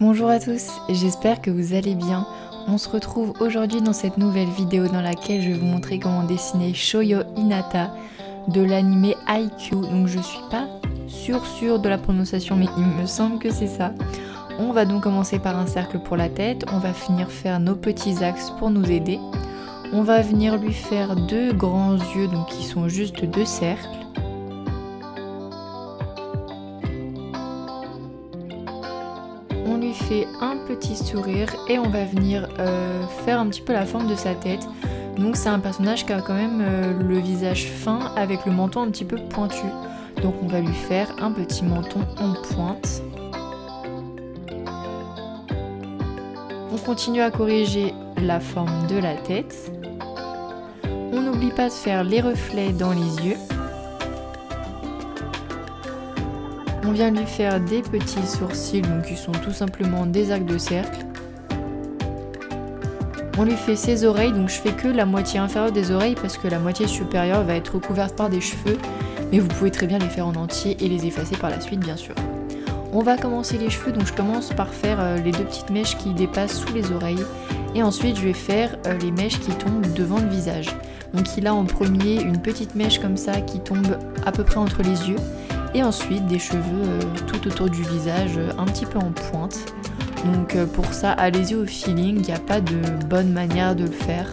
Bonjour à tous, j'espère que vous allez bien. On se retrouve aujourd'hui dans cette nouvelle vidéo dans laquelle je vais vous montrer comment dessiner Shoyo Hinata de l'anime Haikyuu. Donc je suis pas sûre de la prononciation, mais il me semble que c'est ça. On va donc commencer par un cercle pour la tête, on va finir faire nos petits axes pour nous aider. On va venir lui faire deux grands yeux, donc qui sont juste deux cercles. On lui fait un petit sourire et on va venir faire un petit peu la forme de sa tête. Donc c'est un personnage qui a quand même le visage fin avec le menton un petit peu pointu. Donc on va lui faire un petit menton en pointe. On continue à corriger la forme de la tête. On n'oublie pas de faire les reflets dans les yeux. On vient lui faire des petits sourcils, donc qui sont tout simplement des arcs de cercle. On lui fait ses oreilles, donc je fais que la moitié inférieure des oreilles parce que la moitié supérieure va être recouverte par des cheveux, mais vous pouvez très bien les faire en entier et les effacer par la suite bien sûr. On va commencer les cheveux, donc je commence par faire les deux petites mèches qui dépassent sous les oreilles et ensuite je vais faire les mèches qui tombent devant le visage. Donc il a en premier une petite mèche comme ça qui tombe à peu près entre les yeux. Et ensuite des cheveux tout autour du visage, un petit peu en pointe. Donc pour ça, allez-y au feeling, il n'y a pas de bonne manière de le faire.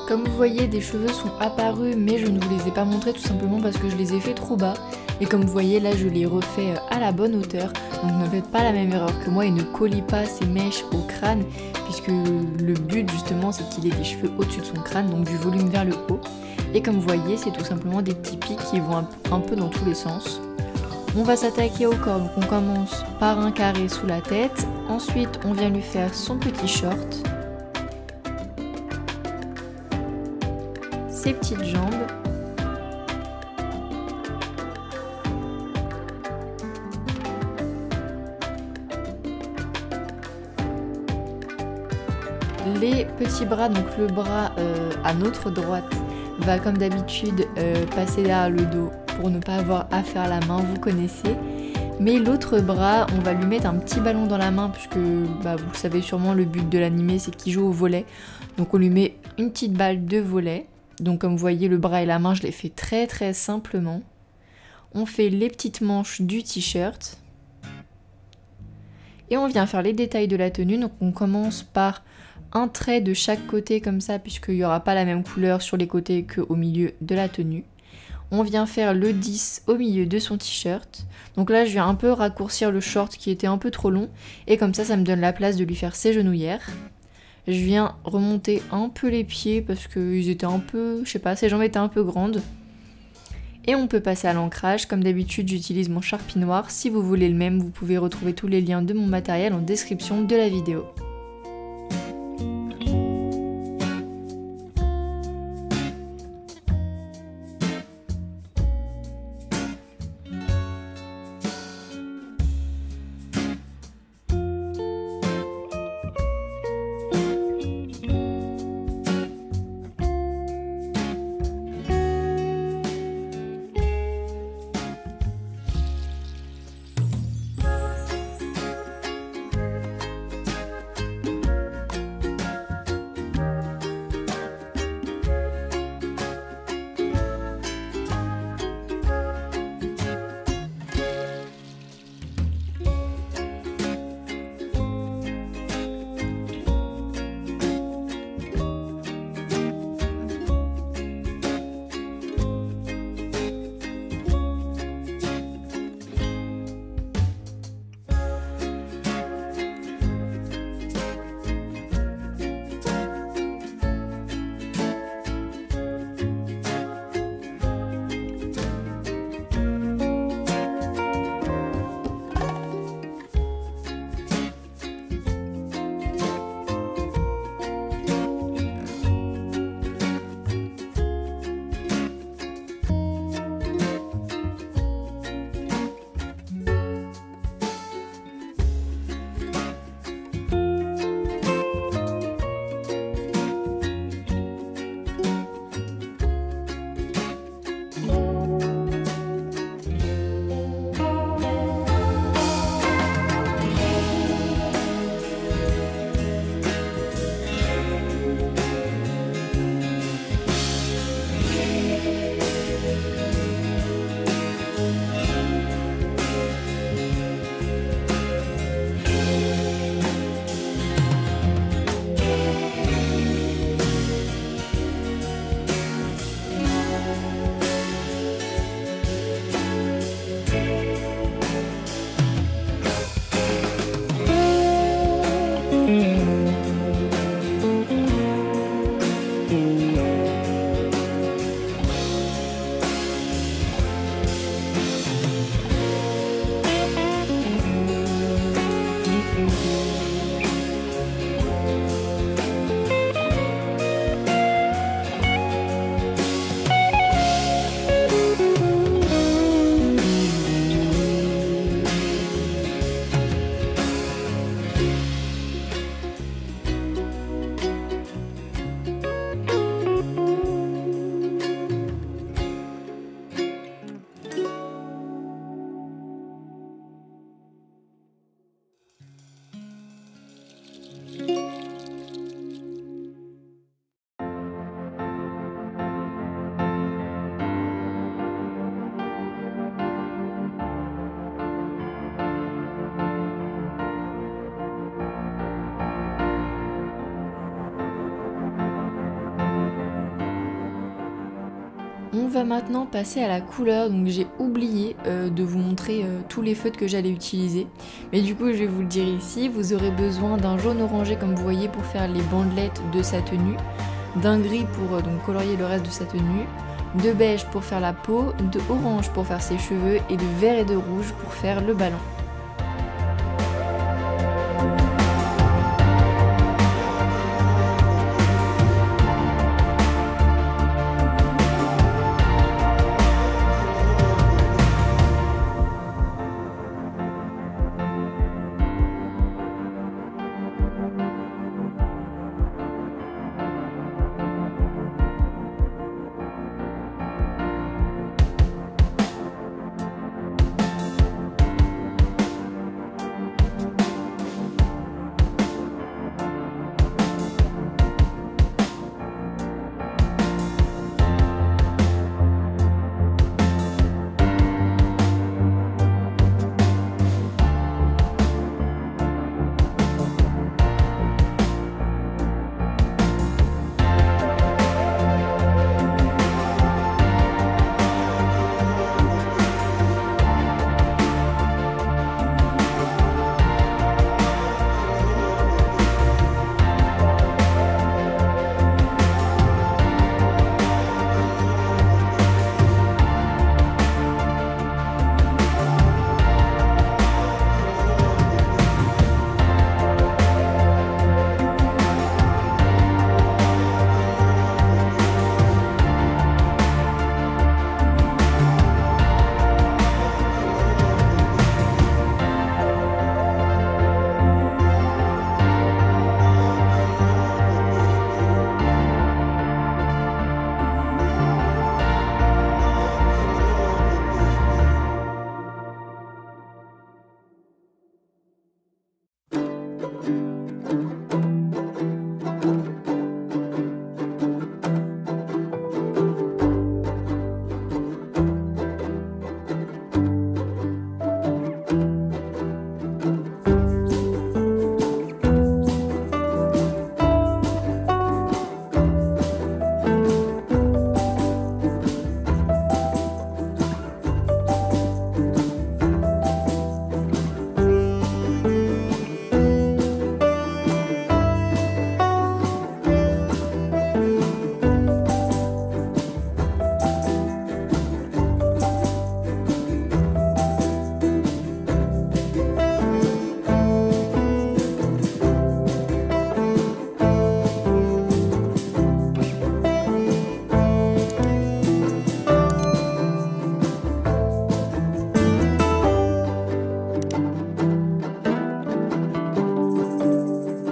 Comme vous voyez, des cheveux sont apparus, mais je ne vous les ai pas montrés tout simplement parce que je les ai fait trop bas. Et comme vous voyez, là je les refais à la bonne hauteur. Donc ne faites pas la même erreur que moi et ne collez pas ces mèches au crâne, puisque le but justement c'est qu'il ait des cheveux au-dessus de son crâne, donc du volume vers le haut. Et comme vous voyez, c'est tout simplement des petits pics qui vont un peu dans tous les sens. On va s'attaquer au corps, donc on commence par un carré sous la tête. Ensuite on vient lui faire son petit short. Ses petites jambes, les petits bras, donc le bras à notre droite va comme d'habitude passer derrière le dos pour ne pas avoir à faire la main, vous connaissez. Mais l'autre bras, on va lui mettre un petit ballon dans la main puisque vous savez sûrement le but de l'animé c'est qu'il joue au volley. Donc on lui met une petite balle de volley. Donc comme vous voyez, le bras et la main, je les fais très simplement. On fait les petites manches du t-shirt. Et on vient faire les détails de la tenue. Donc on commence par un trait de chaque côté comme ça, puisqu'il n'y aura pas la même couleur sur les côtés qu'au milieu de la tenue. On vient faire le 10 au milieu de son t-shirt. Donc là, je viens un peu raccourcir le short qui était un peu trop long. Et comme ça me donne la place de lui faire ses genouillères. Je viens remonter un peu les pieds parce qu'ils étaient un peu, je sais pas, ses jambes étaient un peu grandes. Et on peut passer à l'ancrage. Comme d'habitude, j'utilise mon Sharpie noir. Si vous voulez le même, vous pouvez retrouver tous les liens de mon matériel en description de la vidéo. va maintenant passer à la couleur, donc j'ai oublié de vous montrer tous les feutres que j'allais utiliser, mais du coup je vais vous le dire ici. Vous aurez besoin d'un jaune orangé comme vous voyez pour faire les bandelettes de sa tenue, d'un gris pour donc colorier le reste de sa tenue, de beige pour faire la peau, de orange pour faire ses cheveux et de vert et de rouge pour faire le ballon.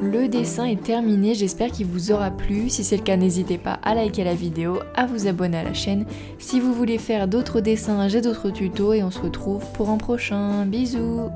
Le dessin est terminé, j'espère qu'il vous aura plu. Si c'est le cas, n'hésitez pas à liker la vidéo, à vous abonner à la chaîne. Si vous voulez faire d'autres dessins, j'ai d'autres tutos et on se retrouve pour un prochain. Bisous!